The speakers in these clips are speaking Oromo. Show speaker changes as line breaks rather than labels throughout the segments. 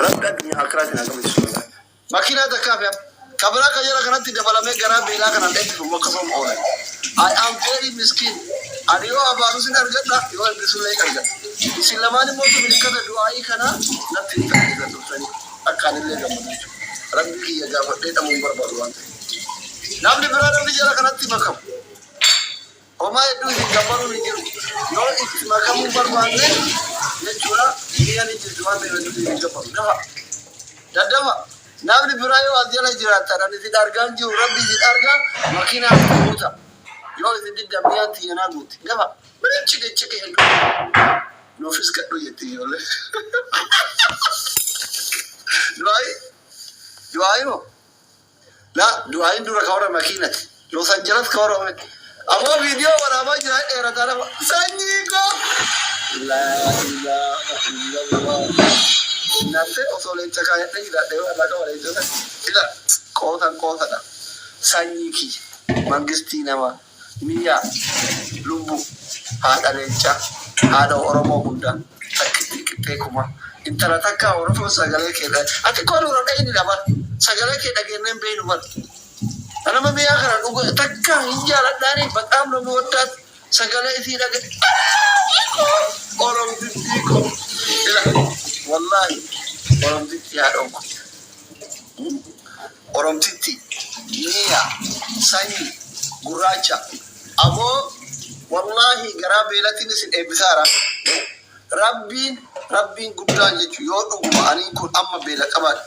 رب الدنيا أكراتنا قبل السنة ماكينة كافية كبرا كجرا كانت تدبل مي غرا بيلا كانت تدبل مكسوم أولا I am very miskin أديو أبارسين أرجع يو بسولة أرجع سلاماني موتو بيكنا دعائي كنا نتيجة كذا تفسير أكان اللي جمعنا ربي كي يجاب ده تمومبر بدوان نامني برادر بيجرا كانت تبكم وما يدو يجابرو نيجرو يو إتمكم مبربان نجورا يعني جزوان بيجرو يجابرو ده دما نامني برايو أديانا جراتا راني زيد أرجان جو ربي زيد أرجان ماكينة موتا يو زيد دميان تيانا موت جماعة من تشكي هلو نوفيس كدو يتي يوله دعاي نو لا دعاي دورا كورا ماكينة لو سانجرات كورا من أما فيديو ورا جاي إيرا ترى سانجيكو لا إله إلا الله نفسه أصولين تكاية تيجي دهوا لا كمان إيجونا إلا كوثا دا سانجيكي مانجستينا ما ميا لومبو هذا لينشا هذا أورمو بودا تكما intara takka orofo sagale keda ati kono ro dai ni daba sagale keda genen be no ana ma biya kara dugo takka injala dani batam no motta sagale isi daga orom diko ila wallahi orom diti ya donko orom diti niya sani guracha amo wallahi garabe latini sin ebisara Rabbiin guddaan jechuun yoo dhuguma ani kun amma beela qabaadha.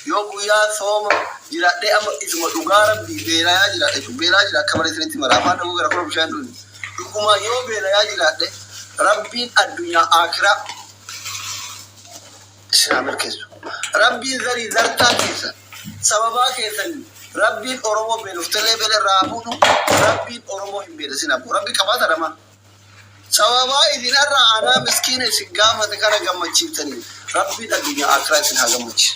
Yoo guyyaa sooma jiraadhee amma isuma dhugaa rabbii beelayaa jiraadhe jechuun beelaa jira akka malee isinitti mara afaan dhuguu gara kora bishaan dhuuni. Dhuguma yoo beelayaa jiraadhe rabbiin addunyaa akiraa isin mirkeessu. Rabbiin zarii zartaa keessa sababaa keessanii rabbiin Oromoo beeloftelee beela irraa fuudhu rabbiin Oromoo hin beelessin abbu rabbi qabaata dhamaa. سوابا إذن أرى أنا مسكين سجامة كنا جمعتني ربي الدنيا أكرس هاجمتش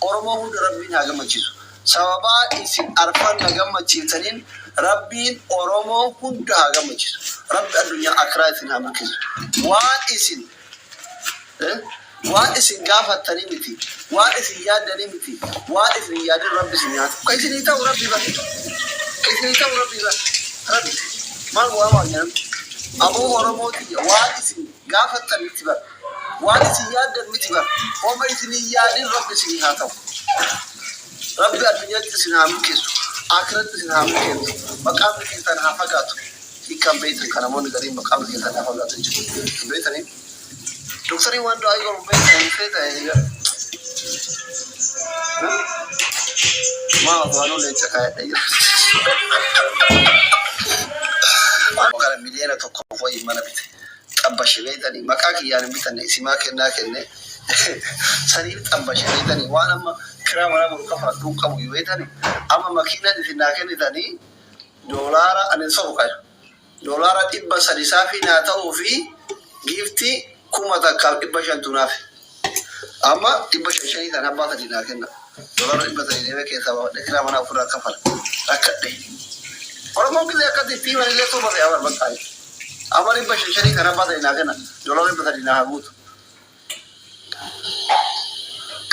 أرماه ربي هاجمتش سوابا إذن أرفان جمعتني ربي أرماه هاجمتش ربي الدنيا أكرس هاجمتش وان إذن جافة تريمتي وان إذن ياد تريمتي وان إذن ياد ربي سنيات كيف نيتا وربي بقى كيف نيتا وربي بقى ربي ما هو ما يعني أبو هرموتي وارث قافت المتبر وارث ياد المتبر وما يثني ياد رب سنهاتو رب الدنيا تسنام كيسو آخرت تسنام كيسو مقام كيسان حفقاتو يكام بيت كان مون غريب مقام كيسان حفقاتو بيتني دكتوري وان دو ايغور بيتني كيتا ما وانو ليتكاي وكان مليانة تقفوا يمنا بيت أبشر ليتني مكاكي يعني بيتنا اسمها كنا سرير أبشر ليتني وأنا ما كرام أنا مركفة دوكا ويويتني أما ماكينة دينا كني دولار أنا سوق دولار تبى سريسافي ناتو في جيفتي كوما تكال تبى شنتونافي أما تبى شنشني تنا بات دينا كنا دولار تبى تريني كيسا كرام أنا أفرا كفر أكتة और मौके से अकड़ तीन वाले तो बस यार बताए हमारी बशरी खराब बात है ना के ना डॉलर में पता नहीं ना वो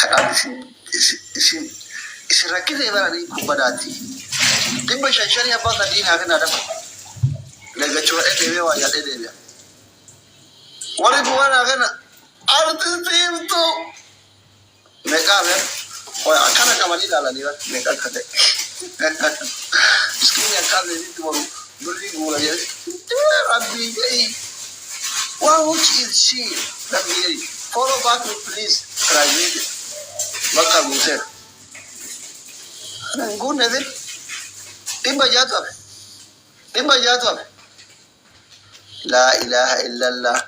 खराब इस रखी दे वाला नहीं खूब बनाती दिन बशरी अब बात नहीं ना के ना डब लगे चोर एक देवे वाला दे देवे और बुआ ना के ना अर्थ तीन तो मैं कहा है और खाना कमानी डाला नहीं मैं कहा खाते Skin akan ini tu baru beri gula je. Rabbi jadi, wow, which is she? Rabbi jadi, follow back me please. Cry me, maka muser. Anggun ada, timba jatuh. La ilaha illallah.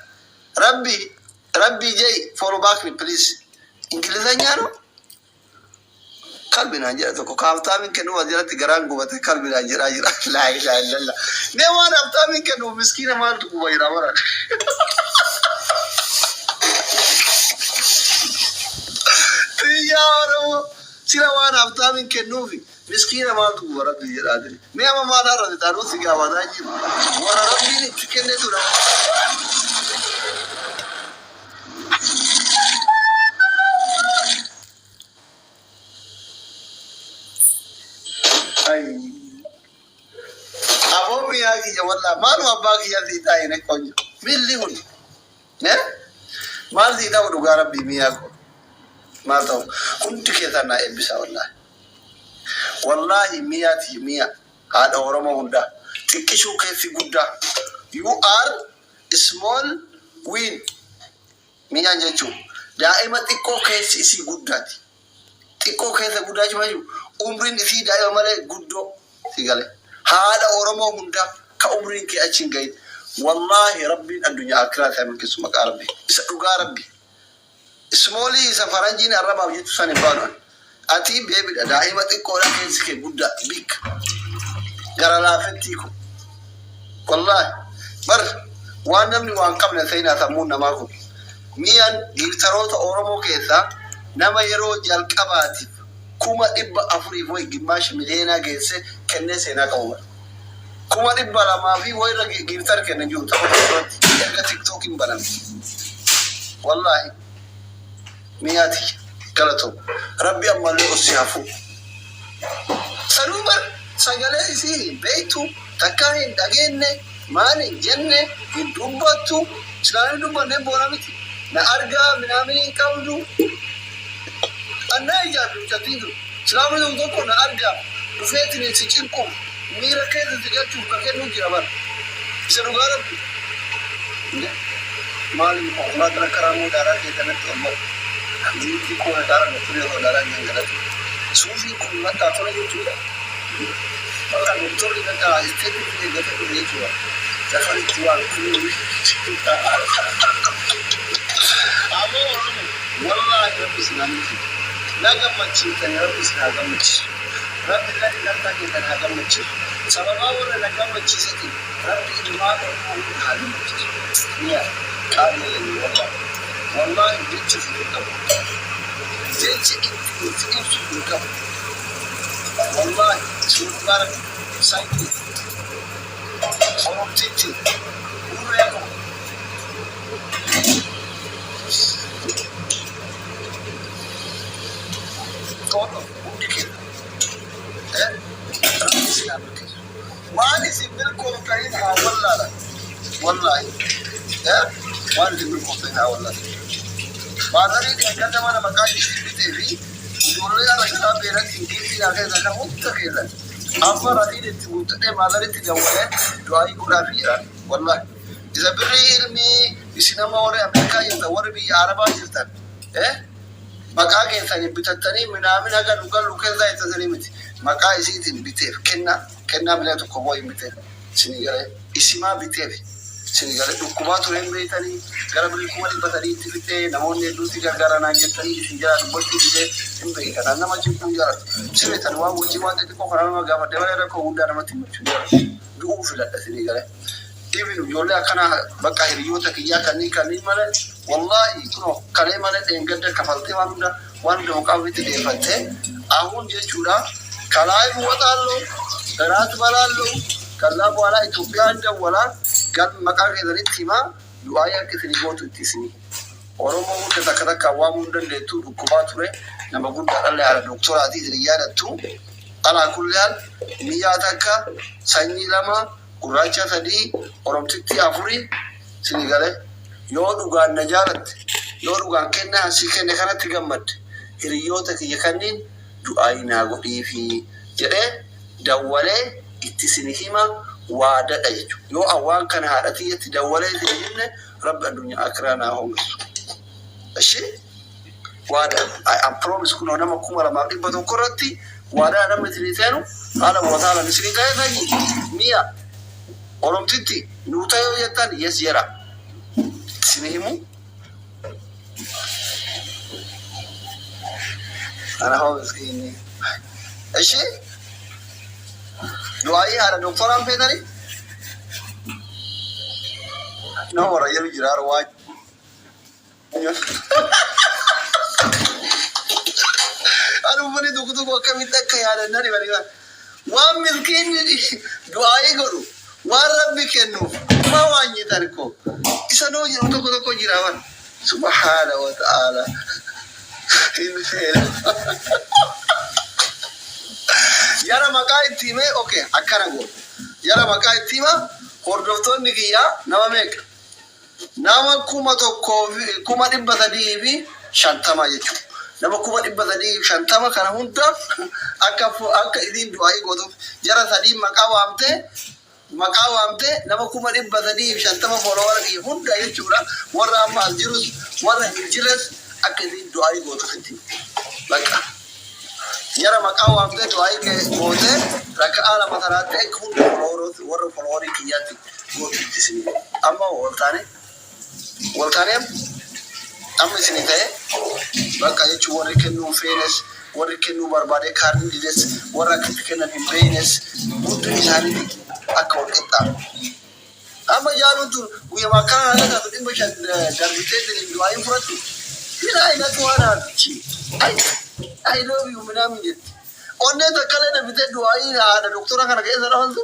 Rabbi jadi, follow back me please. Inggerisnya no? قلبنا جرت وكافتا من كنو وزيرة جران قوة قلبنا جرا لا إله إلا الله نيوان أفتا من كنو مسكينة ما تقوى جرا مرة يا رب سيروان أفتا من كنو في مسكينة ما تقوى ربي جرا دي نيوان ما نرى تارو سيجا وذاجي ورا ربي نتكلم تورا يا والله ما له أباك يلي تاين كوني ملي هون نه ما لي دا ودو ربي مياكو ما تو كنت كذا أنا إبسا والله مياتي ميا هذا أورما هندا تكشوا كيف يقودا you are small win ميا جاتو دائما تكو كيس إسي قداتي تكو كيس قداتي مايو عمرين في دائما ماله قدو تقالي هذا أورما هندا كعمرين كي أشين قايد والله ربي الدنيا أكرات من كسمك ربي سألقى ربي small سفرانجين الربا وجدت سنة بانون أتي بيبي دائما تكو كيس كي قدا بيك جرى لا فتيكو والله بر وانا من وان قبل سينا ثمون ماكو ميان يلتروت أورمو كيسا نما يرو جال كباتي كوما إبا أفري فوي جماش ملينا جيسة كنة سينا كوما كوما إبا لما في ويرا جيرتر كنة جو تقول يرجع تيك توك بنام والله مياتي كلاتو ربي أما اللي أسيافو سنوبر سجله إسي بيتو تكاين دعينه ماني جنة يدوباتو سلام دوبا نبورا ميت نارجع منامين كامدو أنا يجابو تدينو سلام دوبا نارجع بفيتني تيجينكم ميرا كذا تجاتو كأنه جرابر سنوبر مالي ما ترى كرامو دارا كذا نتوما جيتي كون دارا نتوري دارا نيجي سوفي كون ما تأكله يجوا Orang betul ni kata itu dia kata dia jual. Jangan jual dulu. Amo wallahi rabbi sinami. Naga macam ni rabbi sinaga macam. Rabbi lagi nanti kita naga macam. Sebab awak naga macam sih. Rabbi cuma orang hal macam. Ni kali ini wallahi bicu kita. Bicu kita. والله شوف بارك سايكل خرجتي وراكم كوتو وديك ما نسي بالكم كاينها ولا لا والله ما نسي بالكم كاينها ولا ما نريد ان كذا ما مكاني في والله أنا كلام بيرك إنجليزي أخذ أنا متكلم أما رديد تقول ما دريت جوله دعائي كرافيا والله إذا بريرمي السينما ورا أمريكا يتطور بي عربا جدا مكا كيساني بتتني منامين أجا لوكال زي تزريمتي مكا يسيتين بيتيف كنا بلا تكوبوي بيتيف سنيجالي اسمها بيتيف سنيجالي دكوبات وين بيتاني كرابلي كوالي بتري تبتة نموني دوتي كارا ناجتني سنجار بوتي بيتة إمبي كنا نما جيبون جار سويت أنواع وجوات تكو كرانا جاما دبلا ركو ودا نما تيمشون جار دو فيلا سنيجالي even jolle akana baka hiriyota kiya kani mala wallahi kuno kare mala dengadda kafalte wanda hokawiti defante ahun je chura kalai wadallo darat balallo kala wala Ethiopia anda wala gan makake daritima duaya kisini gotu tisini oromo wunda takada kawamu ndande tu kubature na magunda alle ala doktora ati riyada tu ala kullal miyataka sanyi lama Kuracha tadi orang titi afuri sini gale yo duga najarat yo duga kenna hasikene kana tigamad hiriyota kiyakanin du'ai na godi fi jede dawale ittisini hima wada dayju yo awan kana hadati yati dawale dinne rabb dunya akrana hum ashi wada I promise kuno nama kumara maqibato korati wada nama tilitanu ala wa taala nisri gayi mia Orang titi, nuta yo yatan yes yara. Sini himu. Ana hawas ini. Ashi? Doai ada doktor ampe tadi? No, orang yang jirar waj. Aduh, mana tu kami tak kaya ada nari balik. Wah miskin ni doai guru. Warabbi kennu ma wanyi tarko isano jiro to jirawan subhanahu wa ta'ala in khair yara makai time okay akara go yara makai tima hordoftoonni kiyyaa nama meeqa? Nama 1,350 jechuudha. Nama 350 kana hunda akka isin du'aa gootuuf jara sadii maqaa waamtee nama 350 follower kiyya hunda jechuudha. Warra amma as jirus warra hin jirres akka isin du'aa gootuuf itti bakka. Jara maqaa waamtee du'aa gootee rakkaa lama taraatti akka hunda warra follower kiyyaatti gootuuf isin amma waltaanee amma isin ta'e bakka jechuun warri kennuu feenes warri kennuu barbaade kaarni dides warra akka kennan hin beeynes hundi isaanii akka wal qixxaamu. Amma jaaluun tun guyyaa akkana haala taatu dhimma darbitee du'aa hin fudhattu. Ilaa inatu waan haatichi. I love you minaamin jetti. Onnee takkalee darbitee du'aa haadha doktora kana keessa dhawantu.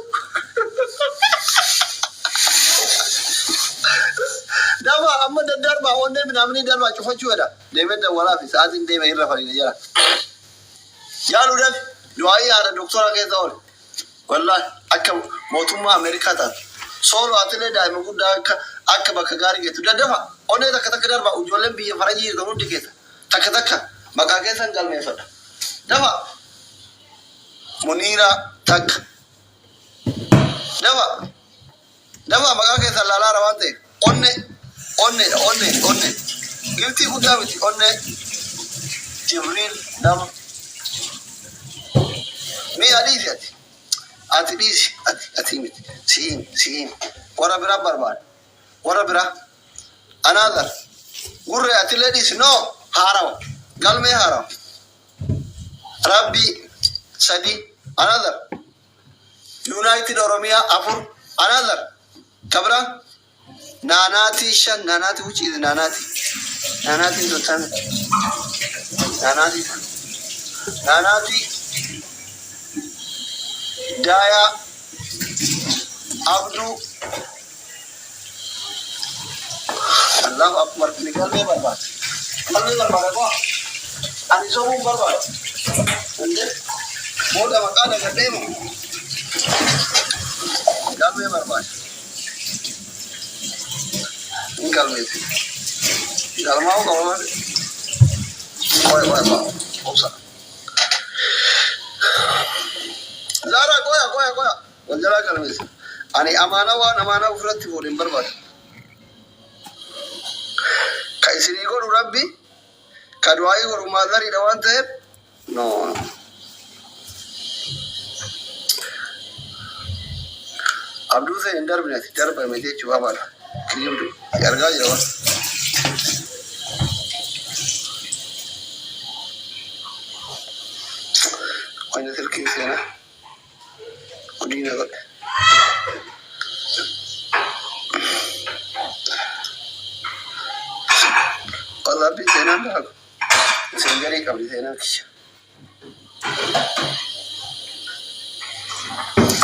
Dama amma daddarba onnee minaaminii darba cufachuu jedha. Deemee dawwalaa fi sa'aatiin deemee irra fariina jira. Jaaluudhaaf du'aa haadha doktora keessa oole. Wallahi akka mootummaa Ameerikaa taatu. Sooloo atilee daa'ima guddaa akka bakka gaarii geessu daddafa. Onnee takka darba ijoolleen biyya farajii jirtu hundi keessa. Takka maqaa keessan galmeeffadha. Dafa Muniiraa takka. Dafa maqaa keessan laalaara waan ta'eef. Onne. Giftii guddaa miti onne. Jibriil nama. Mi adiisi ati. Ati dhiisi ati miti. Siin. Warra biraa barbaada. Warra biraa. Another. Gurre atilee dhiisi. No. Haarawa. Galmee haarawa. Rabbi sadi. Another. United Oromiyaa 4. Another. Kabra. Nanati shan. Nanati which is Nanati? Nanati is the Nanati. Daya. Abdu. Allahu Akbar. Galmee barbaada ko. Ani soomuu barbaada. Ande. Booda maqaa dagadheemu. Galmee barbaada. Galmeeti. Galmaa qabaman. Qoya. Obsa. Zara qoya. Waljalaa galmeeti. Ani amaana ofirratti fuudhin barbaada. Ka isinii godhu Rabbi, ka du'aayii godhu maazariidha waan ta'eef. No. Abduu ta'e hin darbine ati darbame jechuu babaadha. Kiyyoodhu argaa jira waan. Wanya silkii seenaa. Gudiina godhe. Wallaahi seenaan daaku. Isin garii qabdi seenaan kisha.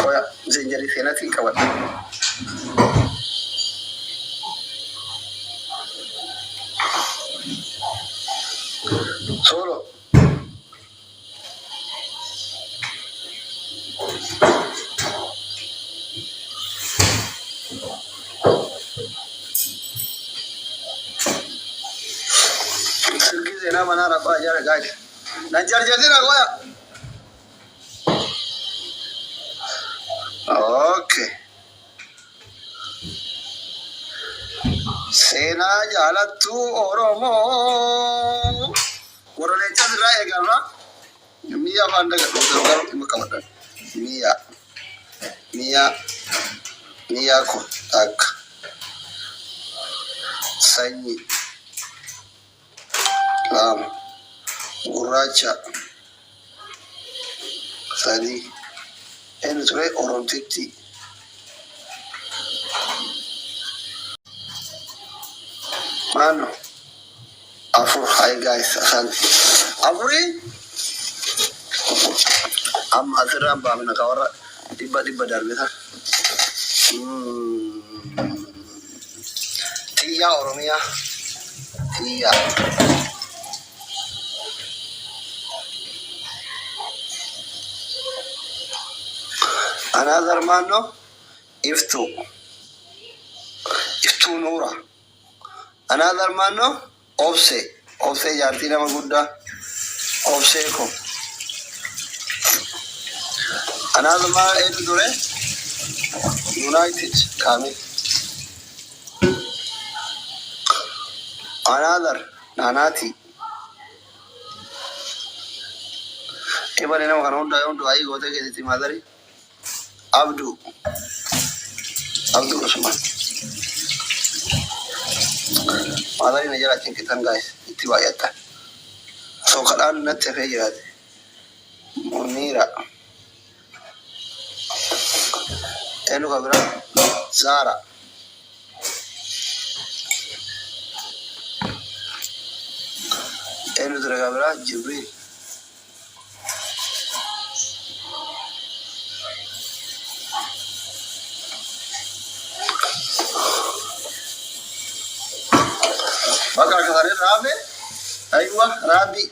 Koya isin garii seenaatiin qabadha. Solo. Silkii seenaa manaa rabbaa ijaara gaajja. Nan jarjartira koya. Okay. Seenaa jaalattu Oromoo. Warra leencaa irraa eegama. Mi'a afaan dagadhu garuu dhimma qabadhan. Mi'a kun akka sanyii lama gurraacha sadii inni ture Oromtitti. Mano. Afur. Hi guys. Asante. Afuri. Amma asirraan baamina ka warra dhibba darbita. Tiyyaa Oromiyaa. Tiyyaa. Another mano. Iftu. biftuu nuura. Another man no obse jaartii nama guddaa obsee ko. Another man eenyu ture United Kamil. Another Nanati. Ibali nama kana hundu ayi gote ke madari Abdu Usman. Madari na jala chinkitan guys itti baay'ata. So kadhaan natti hafee jiraate. Munira. Eenyu kabira Zara. Eenyu ture kabira Jibril. Maka kasari Rabi. Aywa Rabi.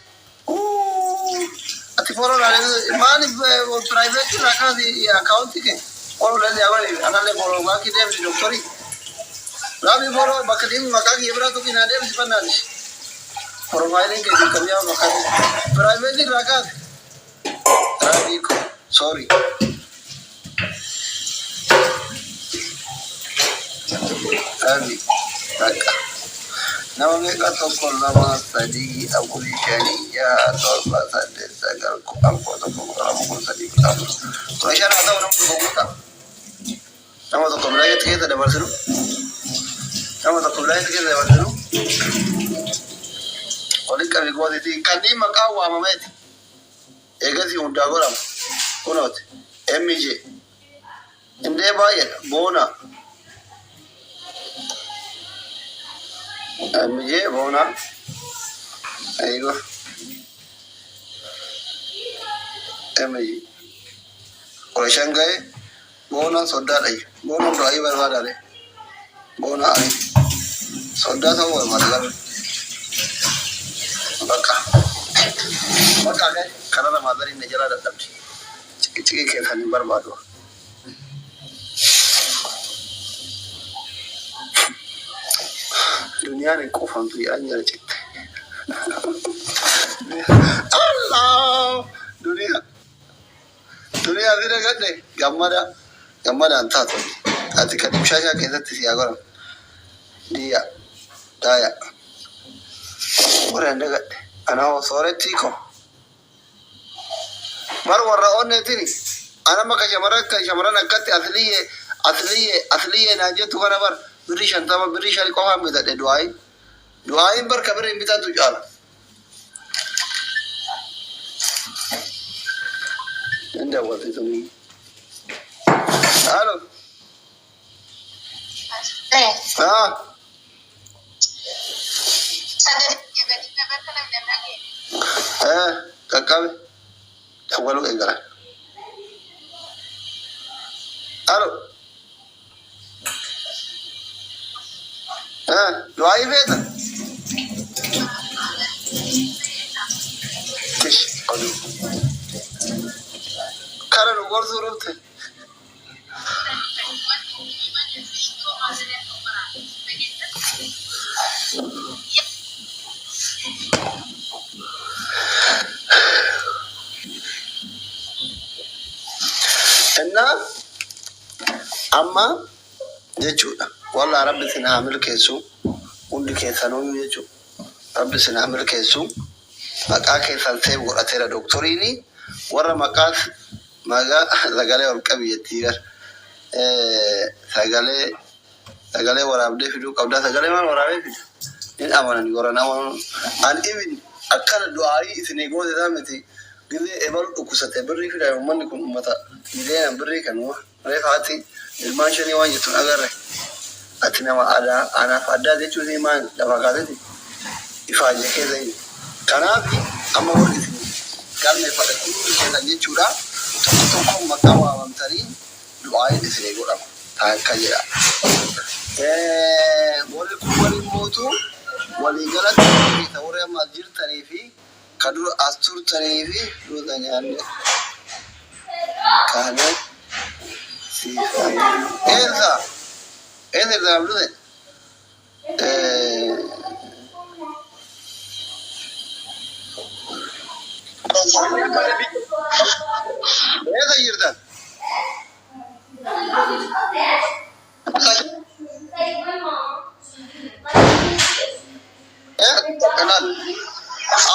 Ati foro nale mani private raka di account ke. Foro le awali anale foro baki dem di doctori. Rabi foro bakadim makaki ibra to kinade bisbanali. Profiling ke dikamiya makaki private raka. Rabi ko sorry. Rabi raka. Nama mereka tokol nama tadi Abu Shani ya torba tadi segar aku tokol kamu tadi kamu. Kalau saya ada orang berbuka. Nama tokol lagi kita ada baru. Nama tokol lagi kita ada baru. Oleh kami gua itu kandi makau amamet. Egasi udah goram. Kunot. MJ. Inde bayar bona. MJ bona. Ayo. MJ. Kalau sanggai bona soda lagi. Bona doai berada deh. Bona ani. Soda tahu berada. Maka kan karena madari negara datang. Cik-cik ke kan berbadu. Dunia ni kufan tu ya anjir cik. Allah dunia tidak ada gamada antah tu. Ati kadang saya kita tiada orang dia daya orang dekat anak sore tiko baru warna onne tini anak maka jamaran angkat asliye naja tu kan bar berishan kau hamil tak ada doain berkabar minta tu jalan anda buat itu ni halo kakak awal enggak halo doai beta kish aduh karena luar surut Enna amma jechuudha walla rabbi sina hamil keesu hundi keessanuu jechuudha rabbi sina hamil keesu maqaa keessan seef godhateera doktoriini warra maqaa sagalee ol qabiyyattii gar sagalee waraabdee fiduu qabdaa sagalee maal waraabee fidu hin amanan goran amanan an ibin akkana du'aayii isinii goote miti gile ebal ukusate birri fida ummanni kun ummata gideena birri kanuma refaati ilmaan shanii waan jettuun agarre ati nama anaaf addaa jechuun himaan lafa kaateti ifaaje keessa kanaaf amma warri isin galmeeffadhatu keessan jechuudha tokko maqaa waamamtanii du'aayii isinii godhama taakka jedha warri kun waliin mootu walii galatti ta'uree amma jirtanii fi kadura asturtanii fi duuta nyaanne kaane siifanii eessa ablude هذا يردان kenal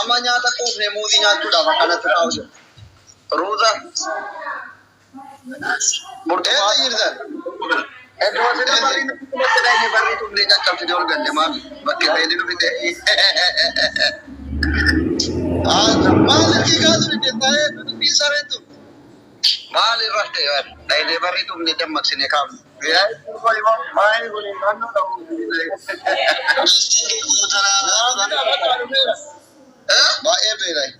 ama nyata kufne mudi nyatu da makana tukauja roza burtukan yirdan edo wasena bari ne bari tumne ka kapti dol galle mami bakke taydi no bite maliki gazu ne taye bi saretu mali rahte yar tayde bari tumne jammak sine kam ya ko imam mai gole nanu da baay'ee beelay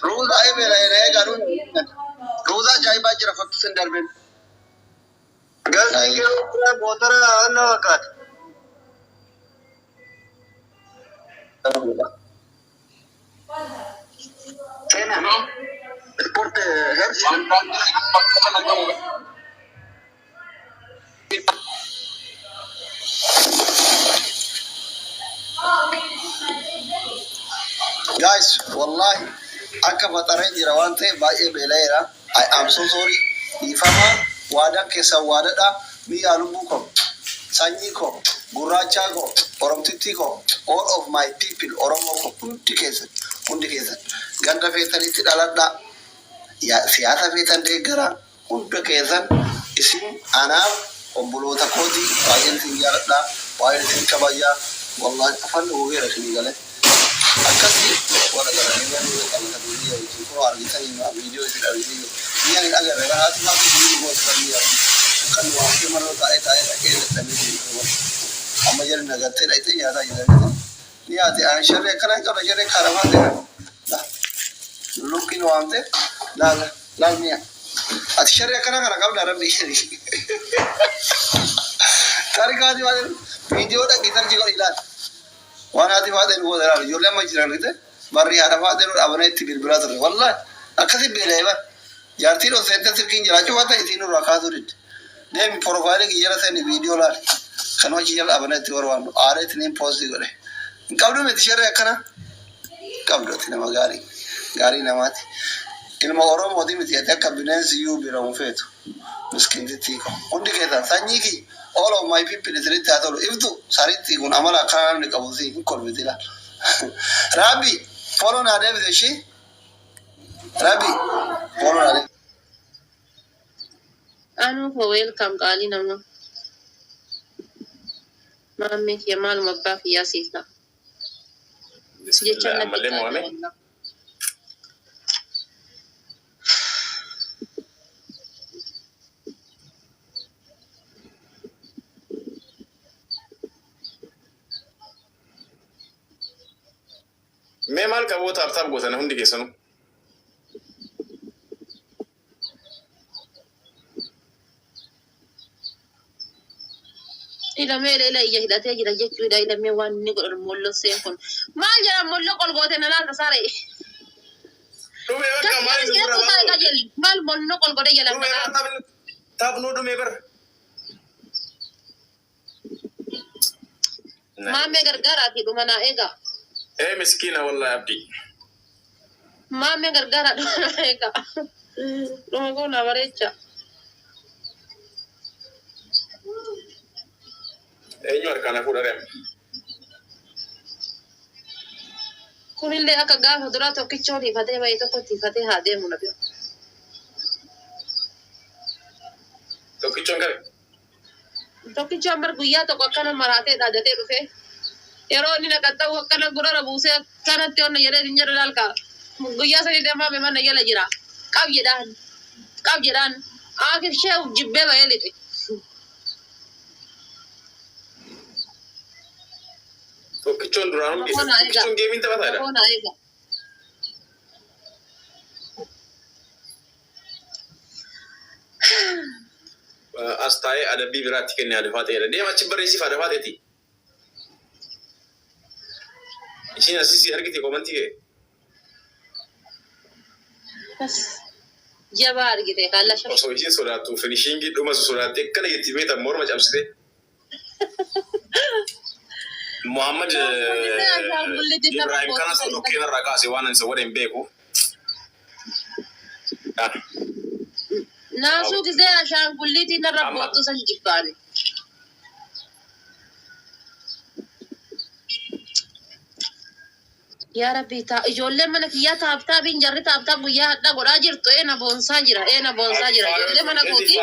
ruuza baay'ee beelay garuu ruuza ajaa'ibaa jira fakkiin darbeen galtii motora anna fakkaata seenaa ispoorti hersi guys wallahi akka fatareen jira waan ta'e baay'ee beelayera I am so sorry ifama waada keessa waadadha biyya lubbuu ko sanyii ko gurraacha ko oromtitti ko all of my people oromo ko hundi keessan ganda feetanitti dhaladha siyaasa feetan deeggara hunda keessan isin anaaf obboloota kooti baay'een isin jaaladha baay'een isin kabajaa wallahi afaan ogeera isin galee akasi wala garani wani kan video ko argitani ma video ida video ni ani aga daga hatu ma ko video ko video kan wa ke maro ta ai ke da tani ko amma yar na gatte dai tin ya da ida ni ati an sharre kana ka sharre karama de la lukin wa ante la niya ati sharre kana ka da rabbi shari tarika di wale video da gitar ji ko ilal وانا دي فاضل هو ده يقول لما يجرى كده بري انا فاضل ابني تبيل برادر والله اكثر بيلايبا يارتي لو سنت سكين جراچو واتا يتينو راكادوريد ديم بروفايل كي يرا سن فيديو لا كانوا يجي ابني تور وان اريت نيم بوست يغري قبل ما تشري كنا قبل تنما غاري نمات كلمه اورو مودي متيتا كابينس يو بيرو فيتو مسكين تيكو وندي كده سانيكي all of my people is ready to if to sariti kun amala kan ni kabuzi ko bitila Rabi follow na David shi Rabi follow na
anu ko welcome kali nama mamme ya mal mabba ya sita sije channa bitala
मैं माल का वो था गोसा ना हुंडी केसनु
ila mele ila iya hidate jira jechu ila me wan ni ko mollo senkon mal jara mollo kol gote na la sare
to me ka mal ni
pura ba mal mollo kol gote jala
na tab no do me ber
ma me gargara ti duma na ega
مسكينة والله يا ابني
ما من غرغرة هيك لما قلنا بريتشا
أيوة كنا كنا رم
كل اللي أكجاه هدرات وكيتشوني فتى ما يتوقف فتى هذا منبه
تو كيتشون كره
تو كيتشون برغويا تو كأنا مراتي دادته رفه يرو نينا كتاو كأنا غورا ربوسه كأنا تيون يره دينجر لالكا غويا سني دما بما نيجي لجرا كاب جدان آخر شيء جبه بايلته
تو كيتشون درام كيتشون جيمين تبع هذا أستاي ada bibirat kini ada fatih dia macam berisi pada fatih ti. Isinya sisi harga ti komen tiga.
Jabar gitu ya kalau
so. So isi surat tu finishing gitu masuk surat tekal gitu meta mor macam sih. Muhammad Ibrahim kana so dokina rakasi wanan so waden beko.
Nasu kizee ashaangulliti narra boottu san jibbaani. Yaa Rabbi ijoolleen mana kiyyaa taaptaabiin jarri taaptaab guyyaa hadhaa godhaa jirtu na boonsaa jira ijoollee mana kooti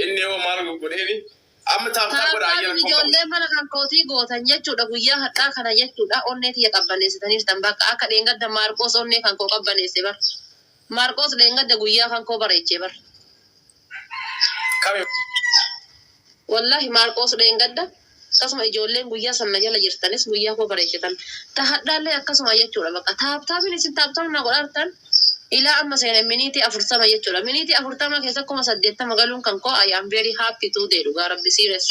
inni yoo maal godheeni amma taaptaab godhaa
ijoollee mana kan kootii gootan jechuudha guyyaa hadhaa kana jechuudha onnee tiyya qabbaneessitaniirtan bakka akka dheengadda Maarqoos onnee kan koo qabbaneesse bar Maarqoos dheengadda guyyaa kan koo bareechee bar wallahi Maarqoos dheengadda akkasuma ijoolleen guyyaa sanna jala jirtanis guyyaa koo bareechitan tahadhaallee akkasuma jechuudha bakka taaptaabiin isin taaptaabni na godhartan ilaa amma seene miniitii 40 jechuudha miniitii 40 keessa 80 galuun kan koo I am very happy to day dhugaa Rabbi serious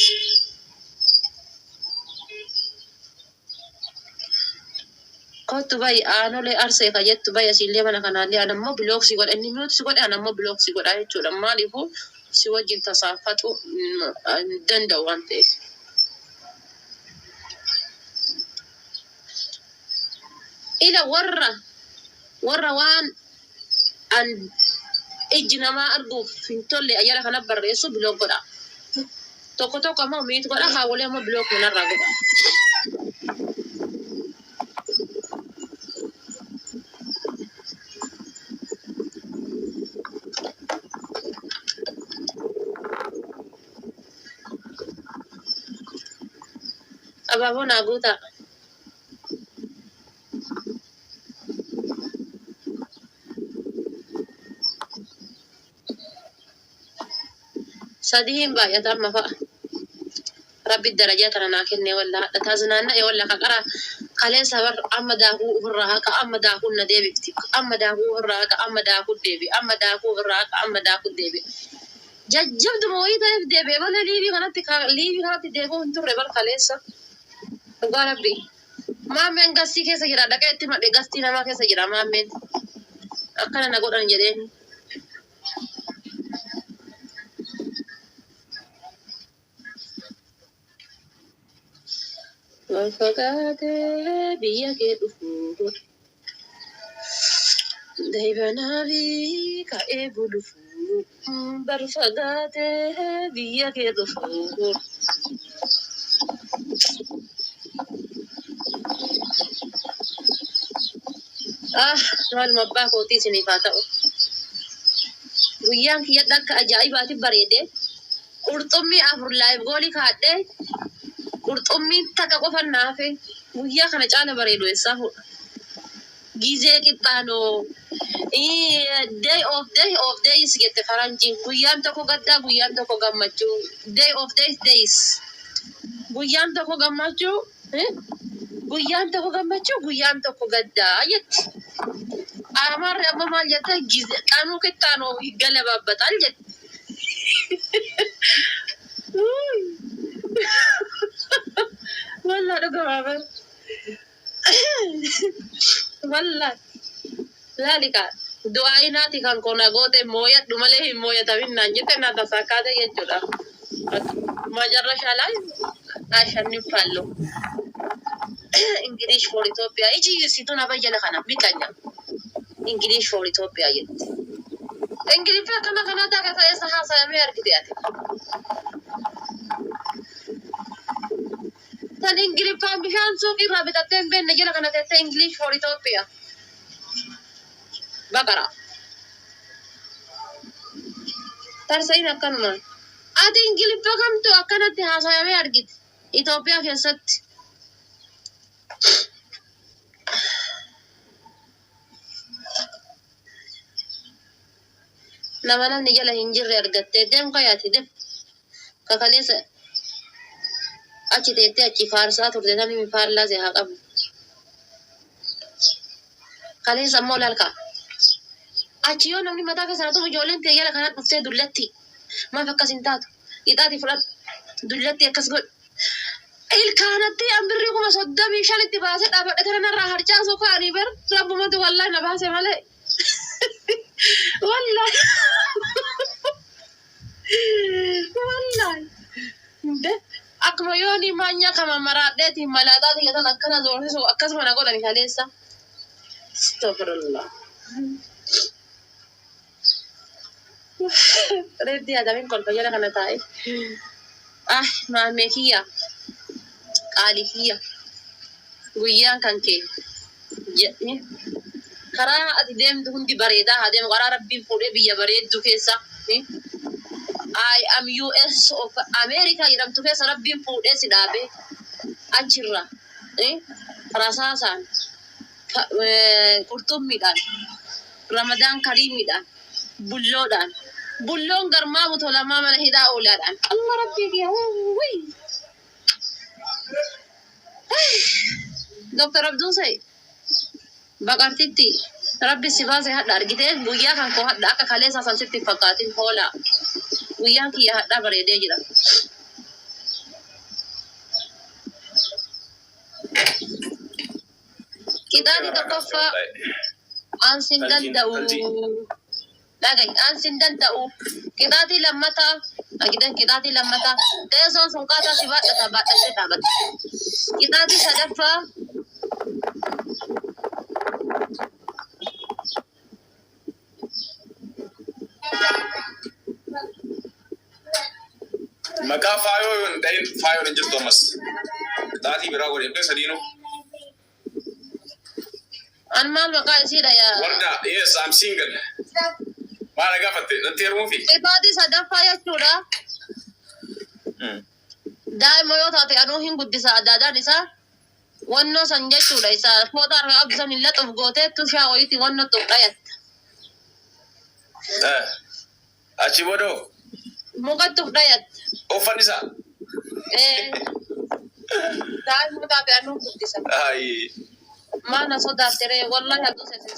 kottu bayi aanolee arsee ka jettu bayi asiillee mana kanaallee anammoo bilooksii godha inni miutu si godhe anammoo bilooksii godha jechuudha maaliifuu si wajjin tasaafatu danda'u waan ta'eef. Ila warra waan an ijji namaa arguuf hin tolle ayyala kana barreessu biloog godha. Tokko ammoo miit godha haawolee ammoo biloog kanarraa godha. Abaaboo naa guutaa. Sadihin baay'atan mafa Rabbi darajaa kana naa kenne walla hadha taazinaanna walla kaqara kalee sabar amma daakuu ofirraa haqa amma daakuu na deebifti amma daakuu ofirraa haqa amma daakuu deebi amma daakuu ofirraa haqa amma daakuu deebi jajjabdu mooyii ta'eef deebi malee liibii kanatti deebuu hin turre bar kaleessa dhugaa Rabbi maammeen gastii keessa jira dhaqee itti madhe gastii namaa keessa jira maammeen akkana na godhan jedheeni. Walfagaatee biyya kee dhufuun deebanaa fi ka'ee bulufuun barfagaatee biyya kee dhufuun. Maaluma abbaa kootii isiniif haa ta'u. Guyyaan kiyyadha akka ajaa'ibaatti bareedee qurxummii 4 laayif goolii kaadhee. Qurxummiin takka qofa naafe guyyaa kana caala bareedu eessaa fuudha. Gizee qixxaanoo day of days jette faranjiin guyyaan tokko gaddaa guyyaan tokko gammachuu day of days guyyaan tokko gammachuu guyyaan tokko gaddaa jetti. Amarri amma maal jette gizee qaanuu qixxaanoo galabaabataan jetti. Wallah dhuga babar wallah lalika du'aayinaati kan kona goote mooyadhu malee hin mooyataminaan jette na tasakkaate jechuudha majarra shalaa ashanni fallo English for Ethiopia iji situna bayyana kana bikanya English for Ethiopia jette English kana daga keessa haasa'amee argite ati tan Ingiliffaan bishaan suuqii irraa bitattee hin beekne jira kana teessee English for Ethiopia. Baqara. Tarsa'iin akkanuma. Ati Ingiliffa kamtu akkanatti haasa'amee argite Itoophiyaa keessatti. Nama namni jala hin jirre argattee deem kayaati deem kakaleessa. Achi teettee achi faarsaa turte namni faarlaa see haa qabu. Kaleessa immoo lalka. Achi yoo namni mataa keessaa tumu ijoolleen ta'e yala kana dhuftee dullatti. Maaf akkas hin taatu? Ixaati fudhadhu. Dullatti akkas godhu. Ilkaanatti ambirrii 35 baasee dhaabadhe kana narraa harcaasuu kaanii bar rabbumatu wallahi na baase malee. Wallahi. Wallahi. akkuma yooni maanya kama maraadheeti malaadhaati gatan akkana zoorsisu akkasuma na godhani kaleessa. Astaghfirullah. Reddi adamin kolfa jala kana taa'e. Maamee kiyya qaali kiyya guyyaan kan kee jedhe karaa ati deemtu hundi bareedaa haa deemu karaa rabbiin fuudhee biyya bareeddu keessa. I am US of America jedhamtu keessa rabbiin fuudhee si dhaabee achirra rasaasaan qurxummiidhaan Ramadaan kariimiidhaan bulloodhaan bulloon garmaa mutolamaa mana hidhaa oolaadhaan Allah rabbii kiyya wuuwii Dr. Abduu Sayyid baqartitti rabbi si baase hadha argitee guyyaa kan koo hadha akka kaleessa san sitti fakkaatin hoola guyyaan kiyya hadha bareedee jira. Kitaabni tokkoffaa ansin danda'u dhagahi ansin danda'u kitaabni lammataa agidan kitaabni lammataa teessoon sun qaataa si baadhata baadhatee dhaabata. Kitaabni sadaffaa
maka fayo yon dain fayo ne jirto mas tati bira gore be sadino
an mal maka isida ya
warda yes I'm single mala gafatte nanteru fi
kitaabni sadaffaa jechuudha. Daa'ima yoo taate anuu hin guddisa addaadhaan isaa wannoo san jechuudha isaa foota harka qabdisan hin laxuuf gooteettu shaawoyitti wannoo tuqdhayatta.
Achi bodo
Mukattuuf dhayatta.
uffanni isaa
Daa'ima taate anuu guddisa.
ai
Maana sodaattere wallahi hadduu seesisu.